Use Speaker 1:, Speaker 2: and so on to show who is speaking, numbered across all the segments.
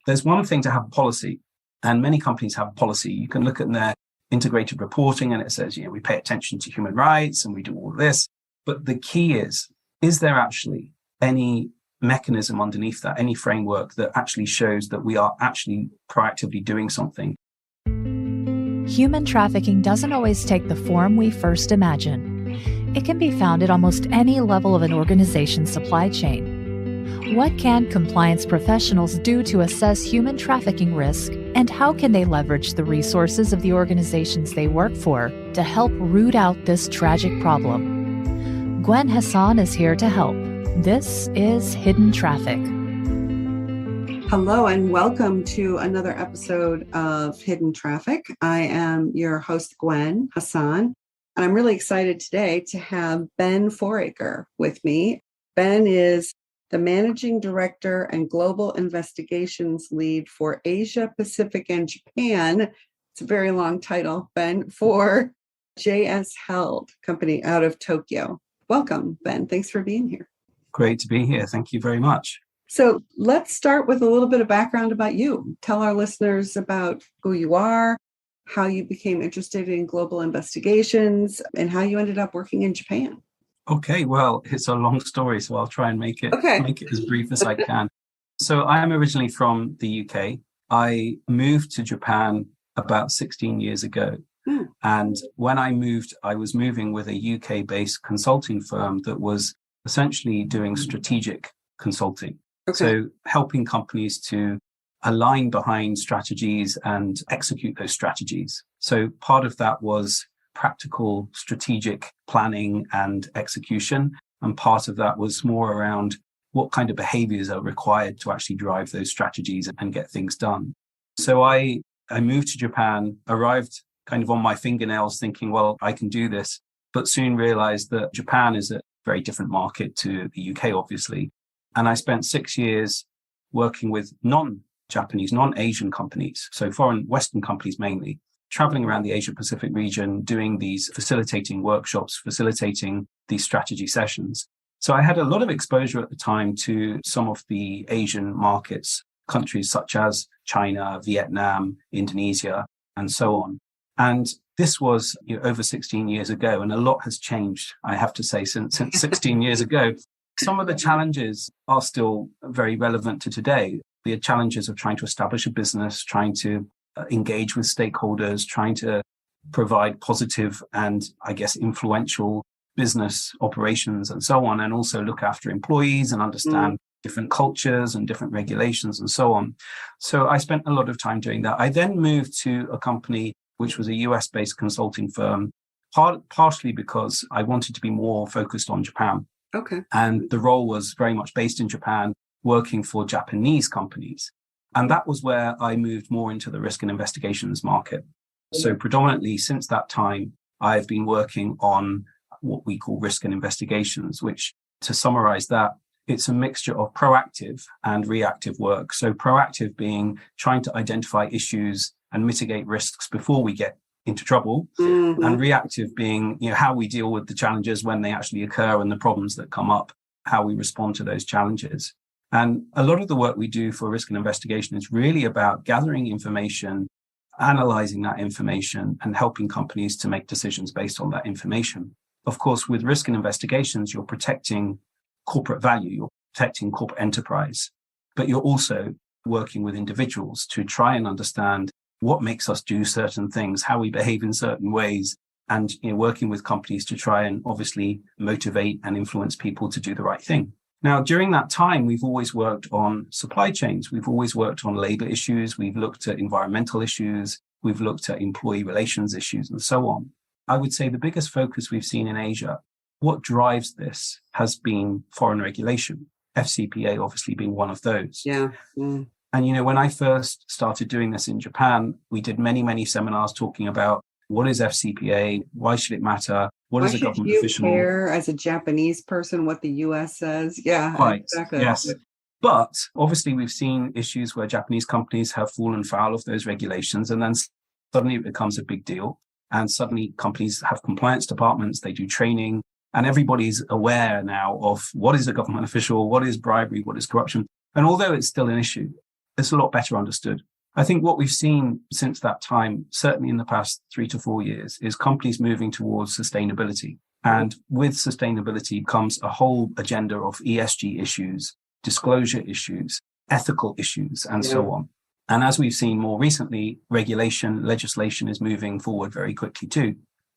Speaker 1: there's one thing to have policy, and many companies have policy. You can look at their integrated reporting and it says, we pay attention to human rights and we do all this. But the key is there actually any mechanism underneath that, any framework that actually shows that we are actually proactively doing something?
Speaker 2: Human trafficking doesn't always take the form we first imagine. It can be found at almost any level of an organization's supply chain. What can compliance professionals do to assess human trafficking risk, and how can they leverage the resources of the organizations they work for to help root out this tragic problem? Gwen Hassan is here to help. This is Hidden Traffic.
Speaker 3: Hello and welcome to another episode of Hidden Traffic. I am your host, Gwen Hassan, and I'm really excited today to have Ben Fouracre with me. Ben is the Managing Director and Global Investigations Lead for Asia, Pacific, and Japan. It's a very long title, Ben, for JS Held company out of Tokyo. Welcome, Ben. Thanks for being here.
Speaker 1: Great to be here. Thank you very much.
Speaker 3: So let's start with a little bit of background about you. Tell our listeners about who you are, how you became interested in global investigations, and how you ended up working in Japan.
Speaker 1: Okay, well, it's a long story, so I'll try and make it as brief as I can. So I'm originally from the UK. I moved to Japan about 16 years ago. And when I moved, I was moving with a UK-based consulting firm that was essentially doing strategic consulting. Okay. So helping companies to align behind strategies and execute those strategies. So part of that was practical strategic planning and execution. And part of that was more around what kind of behaviors are required to actually drive those strategies and get things done. So I moved to Japan, arrived kind of on my fingernails thinking, well, I can do this, but soon realized that Japan is a very different market to the UK, obviously. And I spent 6 years working with non-Japanese, non-Asian companies, so foreign Western companies mainly, traveling around the Asia Pacific region, doing these facilitating workshops, facilitating these strategy sessions. So I had a lot of exposure at the time to some of the Asian markets, countries such as China, Vietnam, Indonesia, and so on. And this was over 16 years ago, and a lot has changed, I have to say, since 16 years ago. Some of the challenges are still very relevant to today. The challenges of trying to establish a business, trying to engage with stakeholders, trying to provide positive and, I guess, influential business operations and so on, and also look after employees and understand different cultures and different regulations and so on. So I spent a lot of time doing that. I then moved to a company which was a US-based consulting firm, partially because I wanted to be more focused on Japan. Okay. And the role was very much based in Japan, working for Japanese companies. And that was where I moved more into the risk and investigations market. So predominantly since that time, I've been working on what we call risk and investigations, which, to summarize that, it's a mixture of proactive and reactive work. So proactive being trying to identify issues and mitigate risks before we get into trouble, and reactive being, how we deal with the challenges when they actually occur and the problems that come up, how we respond to those challenges. And a lot of the work we do for risk and investigation is really about gathering information, analyzing that information, and helping companies to make decisions based on that information. Of course, with risk and investigations, you're protecting corporate value, you're protecting corporate enterprise, but you're also working with individuals to try and understand what makes us do certain things, how we behave in certain ways, and working with companies to try and obviously motivate and influence people to do the right thing. Now, during that time, we've always worked on supply chains. We've always worked on labor issues. We've looked at environmental issues. We've looked at employee relations issues and so on. I would say the biggest focus we've seen in Asia, what drives this has been foreign regulation, FCPA obviously being one of those. Yeah. And, when I first started doing this in Japan, we did many, many seminars talking about what is FCPA? Why should it matter? What is a government official? Why should you care
Speaker 3: as a Japanese person what the US says? Yeah,
Speaker 1: right.
Speaker 3: Exactly.
Speaker 1: Yes. But obviously we've seen issues where Japanese companies have fallen foul of those regulations, and then suddenly it becomes a big deal. And suddenly companies have compliance departments, they do training, and everybody's aware now of what is a government official, what is bribery, what is corruption. And although it's still an issue, it's a lot better understood. I think what we've seen since that time, certainly in the past 3 to 4 years, is companies moving towards sustainability. And with sustainability comes a whole agenda of ESG issues, disclosure issues, ethical issues, and so on. And as we've seen more recently, legislation is moving forward very quickly too.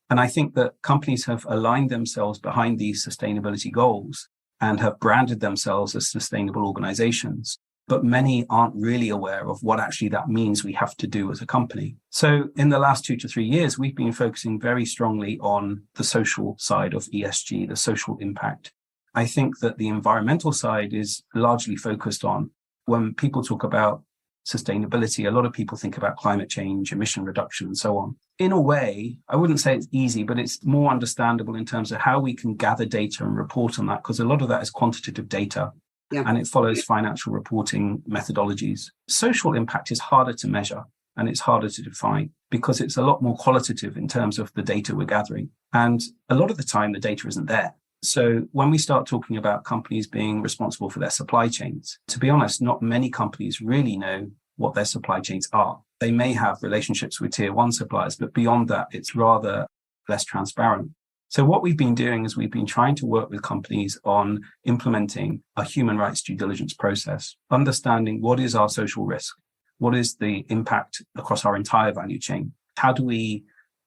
Speaker 1: And I think that companies have aligned themselves behind these sustainability goals and have branded themselves as sustainable organizations. But many aren't really aware of what actually that means we have to do as a company. So in the last 2 to 3 years, we've been focusing very strongly on the social side of ESG, the social impact. I think that the environmental side is largely focused on, when people talk about sustainability, a lot of people think about climate change, emission reduction, and so on. In a way, I wouldn't say it's easy, but it's more understandable in terms of how we can gather data and report on that, because a lot of that is quantitative data. And it follows financial reporting methodologies. Social impact is harder to measure and it's harder to define because it's a lot more qualitative in terms of the data we're gathering. And a lot of the time, the data isn't there. So when we start talking about companies being responsible for their supply chains, to be honest, not many companies really know what their supply chains are. They may have relationships with tier 1 suppliers, but beyond that, it's rather less transparent. So what we've been doing is we've been trying to work with companies on implementing a human rights due diligence process, understanding what is our social risk, what is the impact across our entire value chain. How do we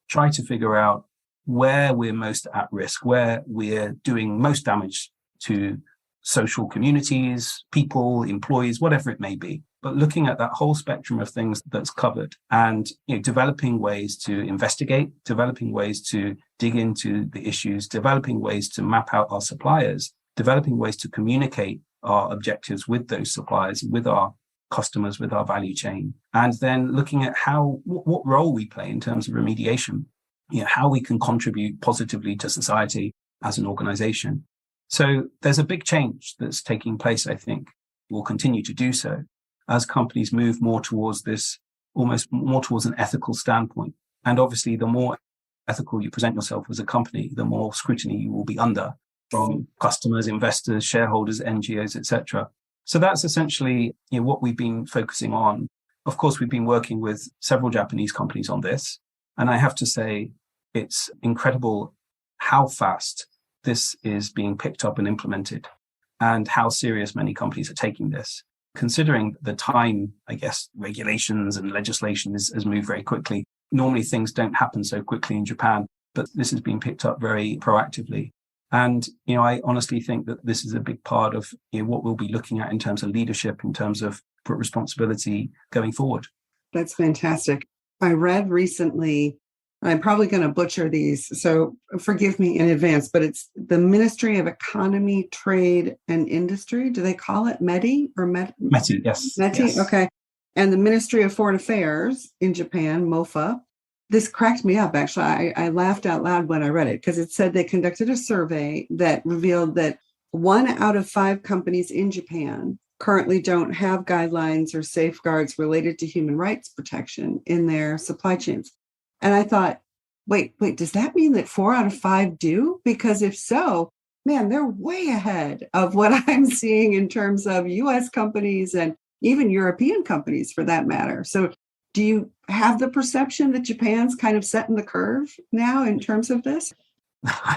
Speaker 1: try to figure out where we're most at risk, where we're doing most damage to social communities, people, employees, whatever it may be. But looking at that whole spectrum of things that's covered and developing ways to investigate, developing ways to dig into the issues, developing ways to map out our suppliers, developing ways to communicate our objectives with those suppliers, with our customers, with our value chain, and then looking at what role we play in terms of remediation, how we can contribute positively to society as an organization. So there's a big change that's taking place, I think, will continue to do so as companies move more towards this, almost more towards an ethical standpoint. And obviously, the more ethical you present yourself as a company, the more scrutiny you will be under from customers, investors, shareholders, NGOs, etc. So that's essentially what we've been focusing on. Of course, we've been working with several Japanese companies on this. And I have to say, it's incredible how fast this is being picked up and implemented and how serious many companies are taking this. Considering the time, I guess, regulations and legislation has moved very quickly. Normally things don't happen so quickly in Japan, but this has been picked up very proactively. And, I honestly think that this is a big part of what we'll be looking at in terms of leadership, in terms of responsibility going forward.
Speaker 3: That's fantastic. I read recently, I'm probably going to butcher these, so forgive me in advance, but it's the Ministry of Economy, Trade, and Industry. Do they call it METI or
Speaker 1: METI, yes.
Speaker 3: METI,
Speaker 1: yes.
Speaker 3: Okay. And the Ministry of Foreign Affairs in Japan, MOFA. This cracked me up, actually. I laughed out loud when I read it because it said they conducted a survey that revealed that 1 out of 5 companies in Japan currently don't have guidelines or safeguards related to human rights protection in their supply chains. And I thought, wait, does that mean that 4 out of 5 do? Because if so, man, they're way ahead of what I'm seeing in terms of US companies and even European companies for that matter. So do you have the perception that Japan's kind of setting the curve now in terms of this?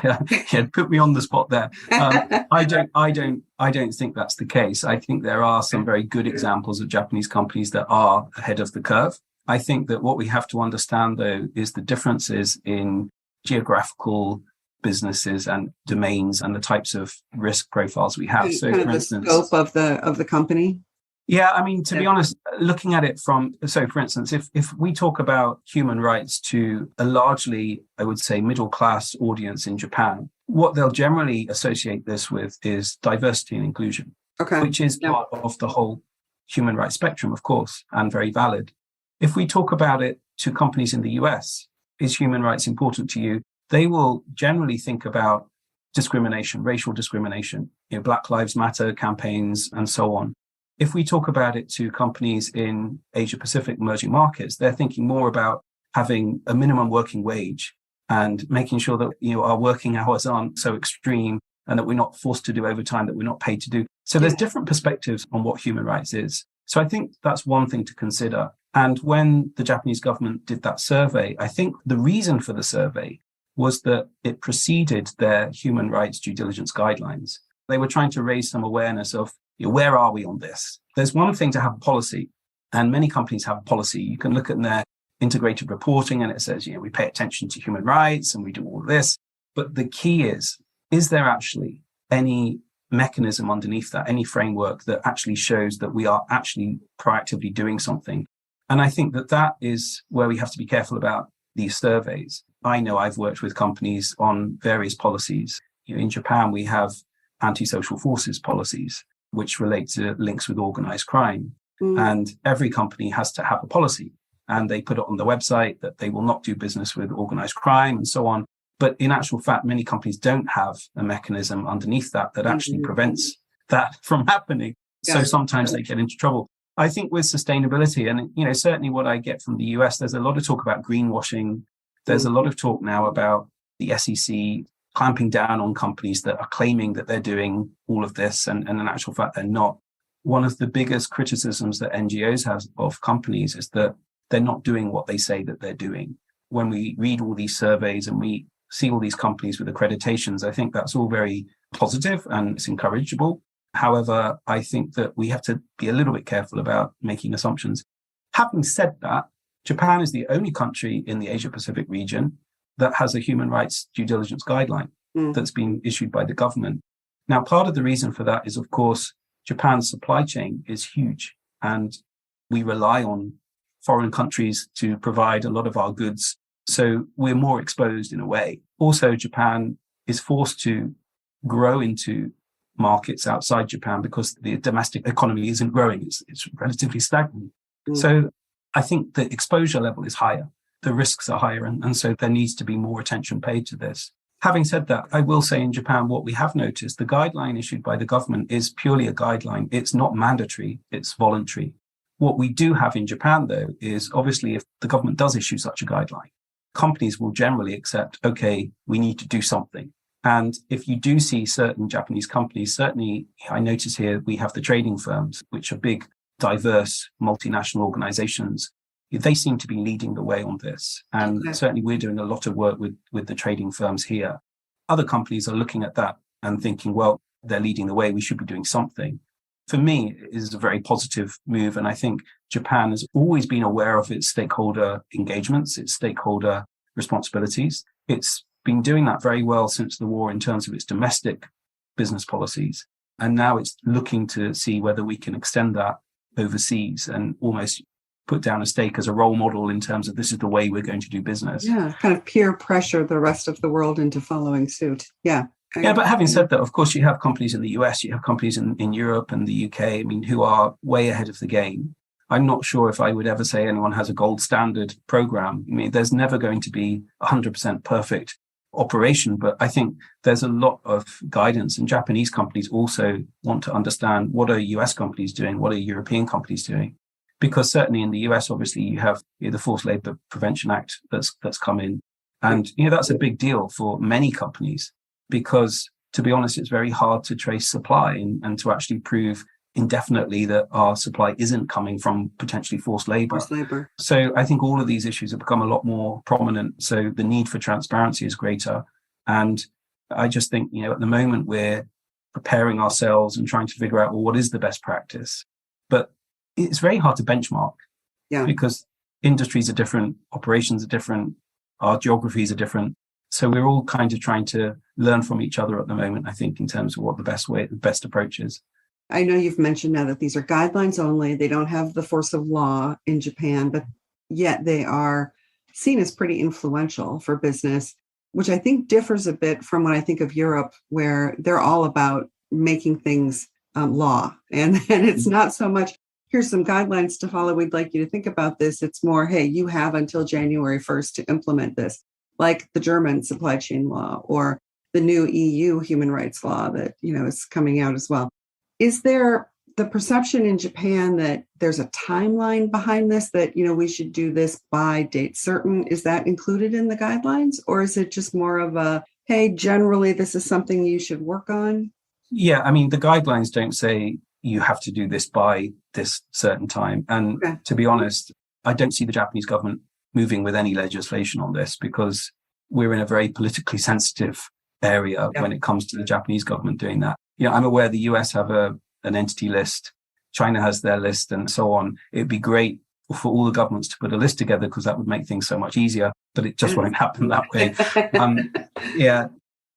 Speaker 1: Yeah, put me on the spot there. I don't think that's the case. I think there are some very good examples of Japanese companies that are ahead of the curve. I think that what we have to understand, though, is the differences in geographical businesses and domains and the types of risk profiles we have.
Speaker 3: So, for instance, the scope of the company.
Speaker 1: Yeah, I mean, to be honest, looking at it for instance, if we talk about human rights to a largely, I would say, middle class audience in Japan, what they'll generally associate this with is diversity and inclusion, which is part of the whole human rights spectrum, of course, and very valid. If we talk about it to companies in the US, is human rights important to you? They will generally think about discrimination, racial discrimination, Black Lives Matter campaigns, and so on. If we talk about it to companies in Asia Pacific emerging markets, they're thinking more about having a minimum working wage and making sure that our working hours aren't so extreme and that we're not forced to do overtime, that we're not paid to do. So there's different perspectives on what human rights is. So I think that's one thing to consider. And when the Japanese government did that survey, I think the reason for the survey was that it preceded their human rights due diligence guidelines. They were trying to raise some awareness of, where are we on this? There's one thing to have a policy, and many companies have a policy. You can look at their integrated reporting and it says, we pay attention to human rights and we do all of this. But the key is there actually any mechanism underneath that, any framework that actually shows that we are actually proactively doing something? And I think that is where we have to be careful about these surveys. I know I've worked with companies on various policies. In Japan, we have anti-social forces policies, which relate to links with organized crime. And every company has to have a policy. And they put it on the website that they will not do business with organized crime and so on. But in actual fact, many companies don't have a mechanism underneath that actually prevents that from happening. So sometimes they get into trouble. I think with sustainability, and certainly what I get from the US, there's a lot of talk about greenwashing. There's a lot of talk now about the SEC clamping down on companies that are claiming that they're doing all of this, and in actual fact, they're not. One of the biggest criticisms that NGOs have of companies is that they're not doing what they say that they're doing. When we read all these surveys and we see all these companies with accreditations, I think that's all very positive and it's encourageable. However, I think that we have to be a little bit careful about making assumptions. Having said that, Japan is the only country in the Asia Pacific region that has a human rights due diligence guideline that's been issued by the government. Now, part of the reason for that is, of course, Japan's supply chain is huge, and we rely on foreign countries to provide a lot of our goods. So we're more exposed in a way. Also, Japan is forced to grow into markets outside Japan because the domestic economy isn't growing. It's relatively stagnant. So I think the exposure level is higher. The risks are higher. And so there needs to be more attention paid to this. Having said that, I will say in Japan, what we have noticed, the guideline issued by the government is purely a guideline. It's not mandatory. It's voluntary. What we do have in Japan, though, is obviously if the government does issue such a guideline, companies will generally accept, okay, we need to do something. And if you do see certain Japanese companies, certainly I notice here we have the trading firms, which are big, diverse, multinational organizations. They seem to be leading the way on this. And certainly we're doing a lot of work with the trading firms here. Other companies are looking at that and thinking, well, they're leading the way, we should be doing something. For me, it is a very positive move. And I think Japan has always been aware of its stakeholder engagements, its stakeholder responsibilities. It's been doing that very well since the war in terms of its domestic business policies. And now it's looking to see whether we can extend that overseas and almost put down a stake as a role model in terms of this is the way we're going to do business.
Speaker 3: Yeah, kind of peer pressure the rest of the world into following suit. Yeah.
Speaker 1: Yeah, but having said that, of course, you have companies in the US, you have companies in Europe and the UK, who are way ahead of the game. I'm not sure if I would ever say anyone has a gold standard program. There's never going to be 100% perfect operation, but I think there's a lot of guidance, and Japanese companies also want to understand what are US companies doing, what are European companies doing. Because certainly in the US, obviously, you have the Forced Labor Prevention Act that's come in. And, that's a big deal for many companies because, to be honest, it's very hard to trace supply and to actually prove indefinitely that our supply isn't coming from potentially forced labor. So I think all of these issues have become a lot more prominent. So the need for transparency is greater. And I just think, at the moment we're preparing ourselves and trying to figure out, well, what is the best practice? But it's very hard to benchmark because industries are different, operations are different, our geographies are different. So we're all kind of trying to learn from each other at the moment, I think, in terms of what the best approach is.
Speaker 3: I know you've mentioned now that these are guidelines only. They don't have the force of law in Japan, but yet they are seen as pretty influential for business, which I think differs a bit from when I think of Europe, where they're all about making things law. And it's not so much, here's some guidelines to follow. We'd like you to think about this. It's more, hey, you have until January 1st to implement this, like the German supply chain law or the new EU human rights law that, is coming out as well. Is there the perception in Japan that there's a timeline behind this, that, we should do this by date certain? Is that included in the guidelines? Or is it just more of a, hey, generally, this is something you should work on?
Speaker 1: Yeah, the guidelines don't say you have to do this by this certain time. And to be honest, I don't see the Japanese government moving with any legislation on this because we're in a very politically sensitive area when it comes to the Japanese government doing that. I'm aware the US have an entity list, China has their list, and so on. It'd be great for all the governments to put a list together because that would make things so much easier, but it just won't happen that way.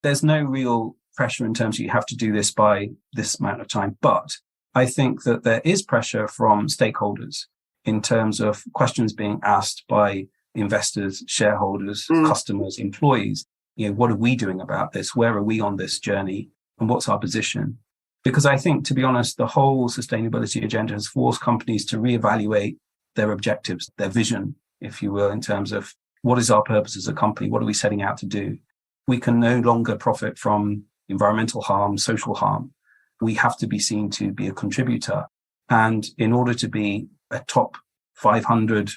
Speaker 1: There's no real pressure in terms of you have to do this by this amount of time. But I think that there is pressure from stakeholders in terms of questions being asked by investors, shareholders, customers, employees. What are we doing about this? Where are we on this journey? And what's our position? Because I think, to be honest, the whole sustainability agenda has forced companies to reevaluate their objectives, their vision, if you will, in terms of what is our purpose as a company? What are we setting out to do? We can no longer profit from environmental harm, social harm. We have to be seen to be a contributor. And in order to be a top 500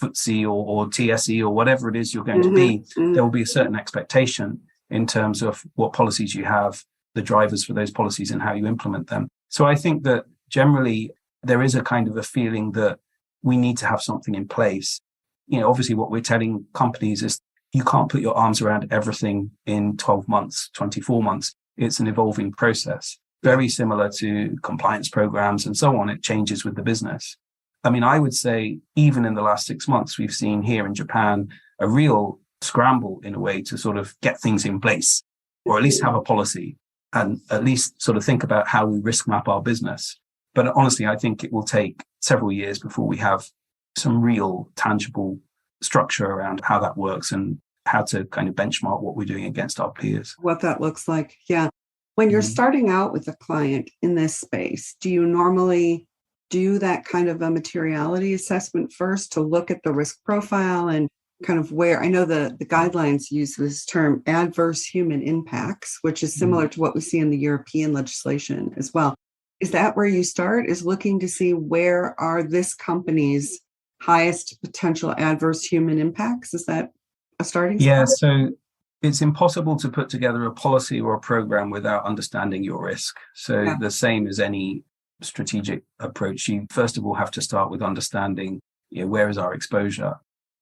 Speaker 1: FTSE or TSE or whatever it is you're going to be, there will be a certain expectation in terms of what policies you have, the drivers for those policies and how you implement them. So I think that generally there is a kind of a feeling that we need to have something in place. Obviously what we're telling companies is you can't put your arms around everything in 12 months, 24 months. It's an evolving process, very similar to compliance programs and so on. It changes with the business. I would say even in the last 6 months, we've seen here in Japan a real scramble in a way to sort of get things in place, or at least have a policy and at least sort of think about how we risk map our business. But honestly, I think it will take several years before we have some real tangible structure around how that works and how to kind of benchmark what we're doing against our peers.
Speaker 3: What that looks like. Yeah. When you're starting out with a client in this space, do you normally do that kind of a materiality assessment first to look at the risk profile and kind of where, I know the guidelines use this term adverse human impacts, which is similar to what we see in the European legislation as well. Is that where you start, is looking to see where are this company's highest potential adverse human impacts? Is that a starting spot?
Speaker 1: Yeah, so it's impossible to put together a policy or a program without understanding your risk. So the same as any strategic approach, you first of all have to start with understanding, where is our exposure?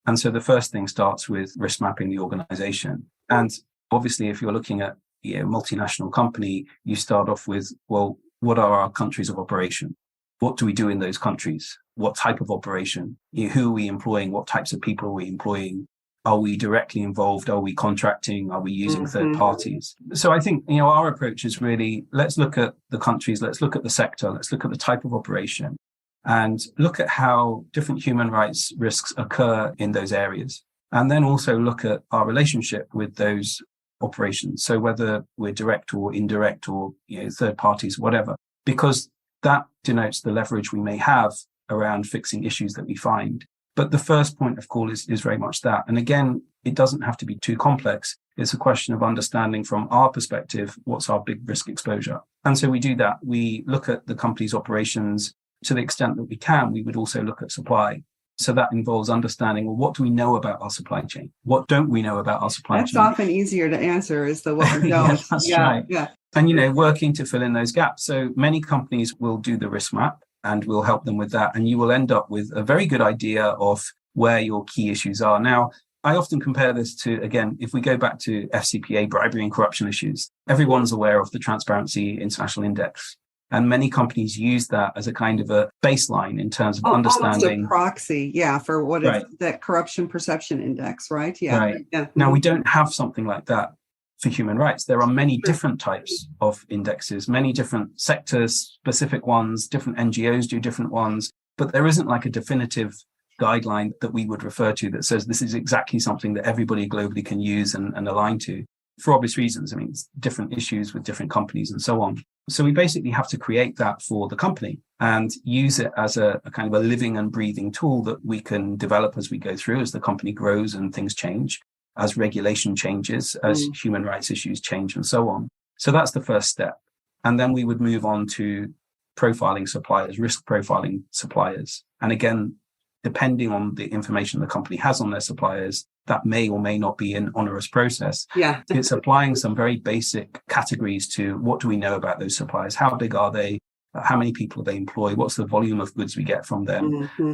Speaker 1: And so the first thing starts with risk mapping the organization. And obviously, if you're looking at a multinational company, you start off with, well, what are our countries of operation? What do we do in those countries? What type of operation? Who are we employing? What types of people are we employing? Are we directly involved? Are we contracting? Are we using third parties? So I think, our approach is really, let's look at the countries, let's look at the sector, let's look at the type of operation and look at how different human rights risks occur in those areas. And then also look at our relationship with those operations. So whether we're direct or indirect or, third parties, whatever, because that denotes the leverage we may have around fixing issues that we find. But the first point of call is very much that. And again, it doesn't have to be too complex. It's a question of understanding from our perspective, what's our big risk exposure? And so we do that. We look at the company's operations to the extent that we can. We would also look at supply. So that involves understanding, well, what do we know about our supply chain? What don't we know about our supply chain?
Speaker 3: That's often easier to answer is the what we don't.
Speaker 1: That's right. Yeah. And, working to fill in those gaps. So many companies will do the risk map and we'll help them with that. And you will end up with a very good idea of where your key issues are. Now, I often compare this to, again, if we go back to FCPA, bribery and corruption issues, everyone's aware of the Transparency International Index. And many companies use that as a kind of a baseline in terms of understanding.
Speaker 3: Almost a proxy, for what is that corruption perception index, right? Yeah.
Speaker 1: Right. Yeah. Now, we don't have something like that for human rights. There are many different types of indexes, many different sectors, specific ones, different NGOs do different ones, but there isn't like a definitive guideline that we would refer to that says this is exactly something that everybody globally can use and align to. For obvious reasons. It's different issues with different companies and so on. So we basically have to create that for the company and use it as a kind of a living and breathing tool that we can develop as we go through, as the company grows and things change, as regulation changes, as human rights issues change and so on. So that's the first step. And then we would move on to profiling suppliers, risk profiling suppliers. And again, depending on the information the company has on their suppliers, that may or may not be an onerous process.
Speaker 3: Yeah.
Speaker 1: It's applying some very basic categories to what do we know about those suppliers? How big are they? How many people they employ? What's the volume of goods we get from them? Mm-hmm.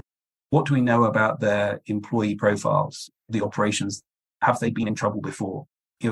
Speaker 1: What do we know about their employee profiles, the operations? Have they been in trouble before?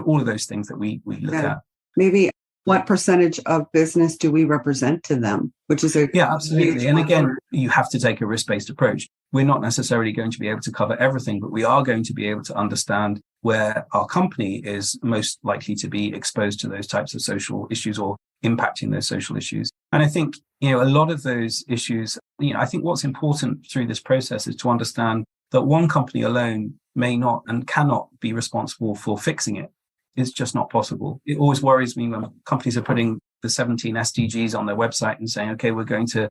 Speaker 1: All of those things that we look at.
Speaker 3: Maybe what percentage of business do we represent to them, which is
Speaker 1: absolutely. And again, you have to take a risk-based approach. We're not necessarily going to be able to cover everything, but we are going to be able to understand where our company is most likely to be exposed to those types of social issues or impacting those social issues. And I think, a lot of those issues, I think what's important through this process is to understand that one company alone may not and cannot be responsible for fixing it. It's just not possible. It always worries me when companies are putting the 17 SDGs on their website and saying, okay, we're going to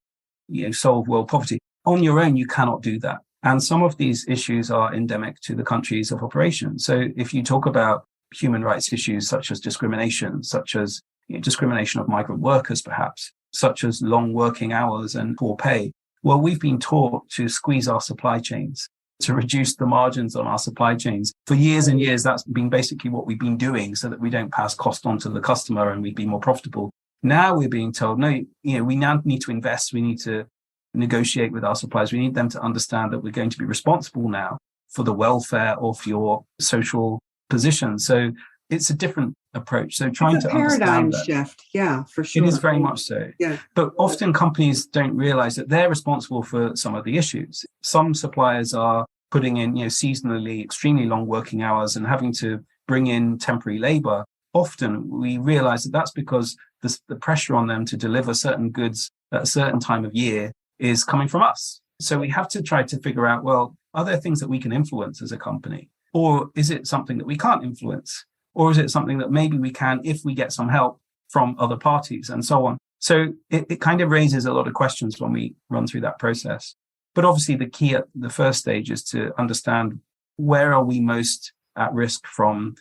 Speaker 1: solve world poverty. On your own, you cannot do that. And some of these issues are endemic to the countries of operation. So if you talk about human rights issues such as discrimination, such as discrimination of migrant workers, perhaps, such as long working hours and poor pay, well, we've been taught to squeeze our supply chains, to reduce the margins on our supply chains. For years and years, that's been basically what we've been doing so that we don't pass cost on to the customer and we'd be more profitable. Now we're being told, no, we now need to invest. We need to negotiate with our suppliers. We need them to understand that we're going to be responsible now for the welfare of your social position. So it's a different approach. So trying to understand
Speaker 3: paradigm shift. Yeah, for sure.
Speaker 1: It is very much so.
Speaker 3: Yeah.
Speaker 1: But often companies don't realize that they're responsible for some of the issues. Some suppliers are putting in, seasonally extremely long working hours and having to bring in temporary labor. Often we realize that that's because the pressure on them to deliver certain goods at a certain time of year is coming from us. So we have to try to figure out, well, are there things that we can influence as a company? Or is it something that we can't influence? Or is it something that maybe we can if we get some help from other parties and so on? So it kind of raises a lot of questions when we run through that process. But obviously the key at the first stage is to understand where are we most at risk from,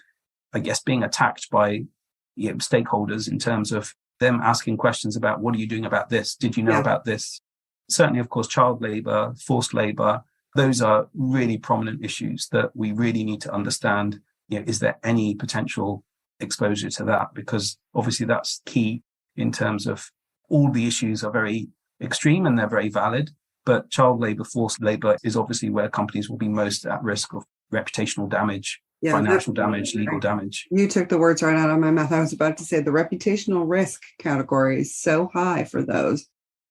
Speaker 1: I guess, being attacked by stakeholders in terms of them asking questions about what are you doing about this? Did you know about this? Certainly, of course, child labor, forced labor, those are really prominent issues that we really need to understand. Is there any potential exposure to that? Because obviously that's key in terms of all the issues are very extreme and they're very valid. But child labor, forced labor is obviously where companies will be most at risk of reputational damage, financial damage, legal damage.
Speaker 3: You took the words right out of my mouth. I was about to say the reputational risk category is so high for those.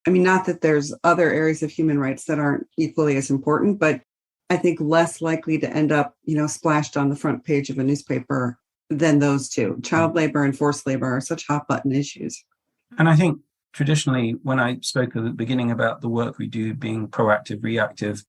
Speaker 3: I mean, not that there's other areas of human rights that aren't equally as important, but I think less likely to end up, splashed on the front page of a newspaper than those two. Child labor and forced labor are such hot button issues.
Speaker 1: And I think traditionally, when I spoke at the beginning about the work we do being proactive, reactive,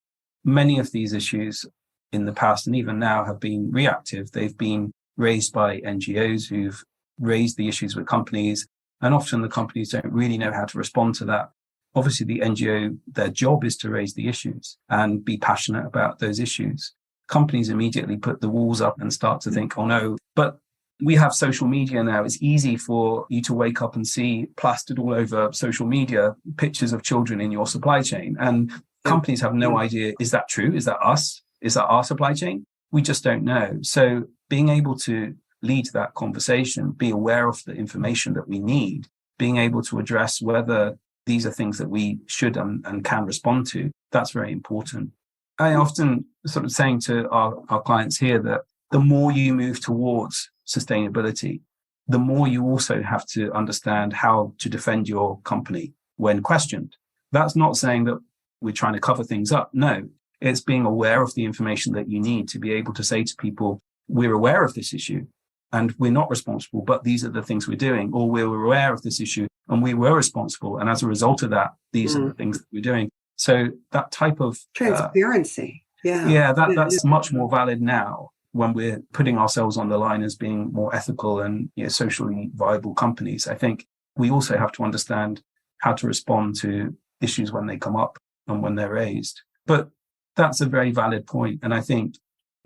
Speaker 1: many of these issues in the past and even now have been reactive. They've been raised by NGOs who've raised the issues with companies, and often the companies don't really know how to respond to that. Obviously, the NGO, their job is to raise the issues and be passionate about those issues. Companies immediately put the walls up and start to think, oh no, but we have social media now. It's easy for you to wake up and see plastered all over social media pictures of children in your supply chain. And companies have no idea, is that true? Is that us? Is that our supply chain? We just don't know. So being able to lead that conversation, be aware of the information that we need, being able to address whether these are things that we should and can respond to, that's very important. I often sort of saying to our clients here that the more you move towards sustainability, the more you also have to understand how to defend your company when questioned. That's not saying that we're trying to cover things up. No, it's being aware of the information that you need to be able to say to people, we're aware of this issue and we're not responsible, but these are the things we're doing, or we're aware of this issue and we were responsible. And as a result of that, these are the things that we're doing. So that type of
Speaker 3: transparency.
Speaker 1: That's much more valid now when we're putting ourselves on the line as being more ethical and socially viable companies. I think we also have to understand how to respond to issues when they come up and when they're raised. But that's a very valid point. And I think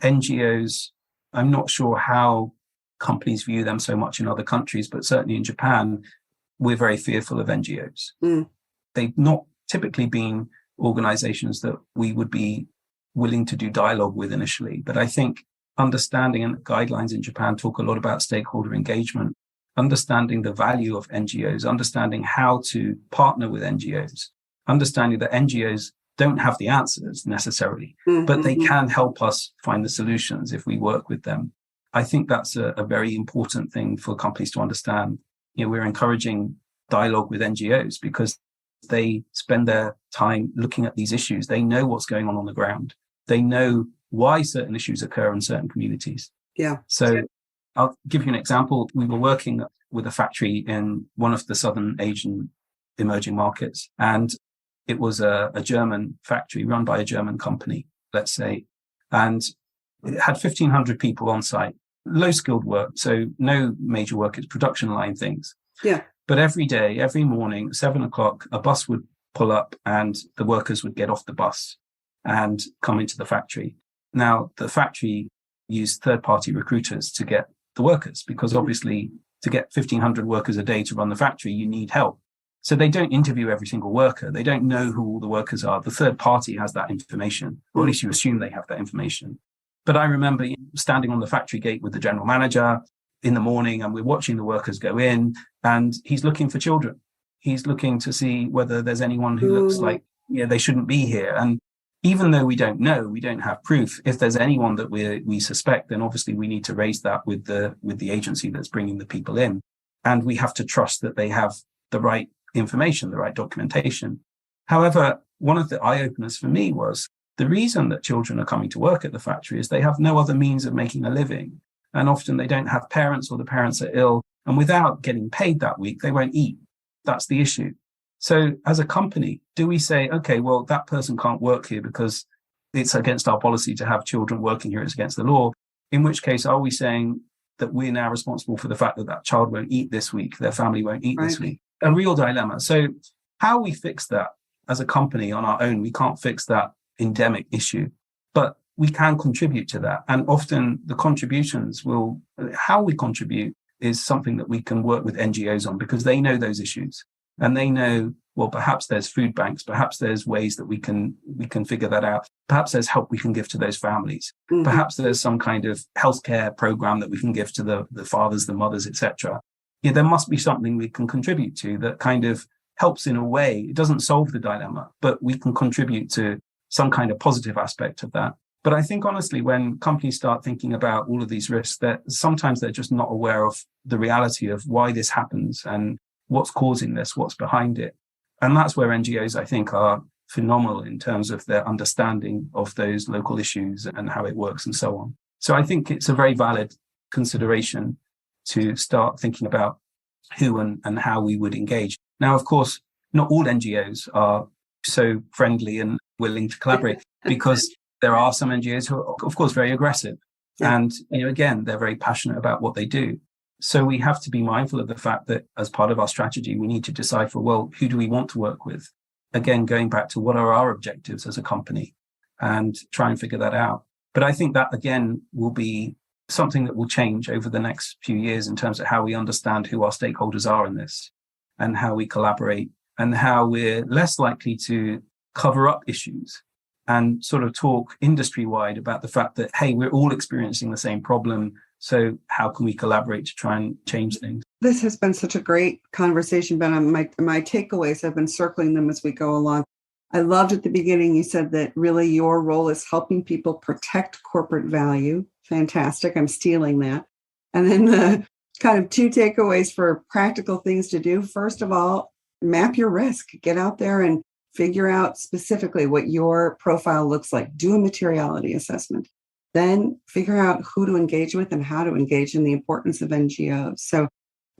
Speaker 1: NGOs, I'm not sure how companies view them so much in other countries, but certainly in Japan, we're very fearful of NGOs. They've not typically been organizations that we would be willing to do dialogue with initially. But I think understanding and guidelines in Japan talk a lot about stakeholder engagement. understanding the value of NGOs, understanding how to partner with NGOs, understanding that NGOs don't have the answers necessarily, but they can help us find the solutions if we work with them. I think that's a very important thing for companies to understand. We're encouraging dialogue with NGOs because they spend their time looking at these issues. They know what's going on the ground. They know why certain issues occur in certain communities.
Speaker 3: Yeah.
Speaker 1: So I'll give you an example. We were working with a factory in one of the Southern Asian emerging markets, and it was a German factory run by a German company, let's say, and it had 1,500 people on site, low skilled work. So no major work, it's production line things.
Speaker 3: Yeah.
Speaker 1: But every day, every morning, 7:00, a bus would pull up and the workers would get off the bus and come into the factory. Now, the factory used third-party recruiters to get the workers because obviously to get 1,500 workers a day to run the factory, you need help. So they don't interview every single worker. They don't know who all the workers are. The third party has that information, or at least you assume they have that information. But I remember standing on the factory gate with the general manager in the morning, and we're watching the workers go in, and he's looking for children. He's looking to see whether there's anyone who looks like they shouldn't be here. And even though we don't know, we don't have proof, if there's anyone that we suspect, then obviously we need to raise that with the agency that's bringing the people in. And we have to trust that they have the right information, the right documentation. However, one of the eye-openers for me was the reason that children are coming to work at the factory is they have no other means of making a living. And often they don't have parents, or the parents are ill. And without getting paid that week, they won't eat. That's the issue. So as a company, do we say, okay, well, that person can't work here because it's against our policy to have children working here, it's against the law? In which case, are we saying that we're now responsible for the fact that that child won't eat this week, their family won't eat this week? A real dilemma. So how we fix that as a company on our own, we can't fix that endemic issue, but we can contribute to that. And often the contributions how we contribute is something that we can work with NGOs on, because they know those issues. And they know, well, perhaps there's food banks, perhaps there's ways that we can figure that out. Perhaps there's help we can give to those families. Perhaps there's some kind of healthcare program that we can give to the fathers, the mothers, etc. There must be something we can contribute to that kind of helps in a way. It doesn't solve the dilemma, but we can contribute to some kind of positive aspect of that. But I think, honestly, when companies start thinking about all of these risks, that sometimes they're just not aware of the reality of why this happens and what's causing this, what's behind it. And that's where NGOs, I think, are phenomenal in terms of their understanding of those local issues and how it works and so on. So I think it's a very valid consideration to start thinking about who and how we would engage. Now, of course, not all NGOs are so friendly and willing to collaborate, because there are some NGOs who are, of course, very aggressive. Yeah. And, again, they're very passionate about what they do. So we have to be mindful of the fact that as part of our strategy, we need to decipher, well, who do we want to work with? Again, going back to what are our objectives as a company, and try and figure that out. But I think that, again, will be something that will change over the next few years in terms of how we understand who our stakeholders are in this and how we collaborate, and how we're less likely to cover up issues and sort of talk industry-wide about the fact that, hey, we're all experiencing the same problem. So how can we collaborate to try and change things?
Speaker 3: This has been such a great conversation, Ben. My takeaways, I've been circling them as we go along. I loved at the beginning, you said that really your role is helping people protect corporate value. Fantastic. I'm stealing that. And then the kind of two takeaways for practical things to do. First of all, map your risk. Get out there and figure out specifically what your profile looks like. Do a materiality assessment. Then figure out who to engage with and how to engage, and the importance of NGOs. So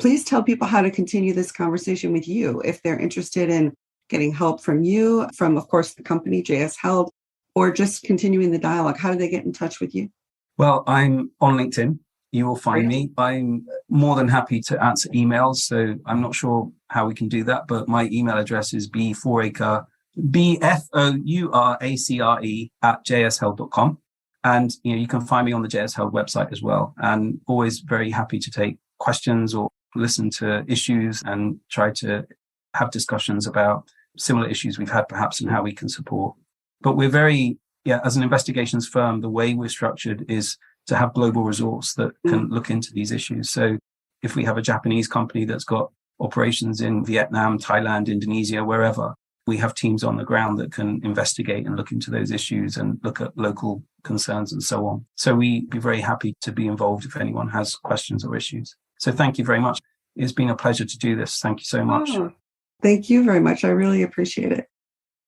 Speaker 3: please tell people how to continue this conversation with you if they're interested in getting help from you, from, of course, the company, JS Held, or just continuing the dialogue. How do they get in touch with you?
Speaker 1: Well, I'm on LinkedIn. You will find me. I'm more than happy to answer emails. So I'm not sure how we can do that, but my email address is bfouracre, BFOURACRE @jsheld.com. And you can find me on the JS Held website as well. And always very happy to take questions or listen to issues and try to have discussions about similar issues we've had perhaps and how we can support. But we're very, as an investigations firm, the way we're structured is to have global resource that can look into these issues. So if we have a Japanese company that's got operations in Vietnam, Thailand, Indonesia, wherever, we have teams on the ground that can investigate and look into those issues and look at local concerns and so on. So we'd be very happy to be involved if anyone has questions or issues. So thank you very much. It's been a pleasure to do this. Thank you so much.
Speaker 3: Oh, thank you very much. I really appreciate it.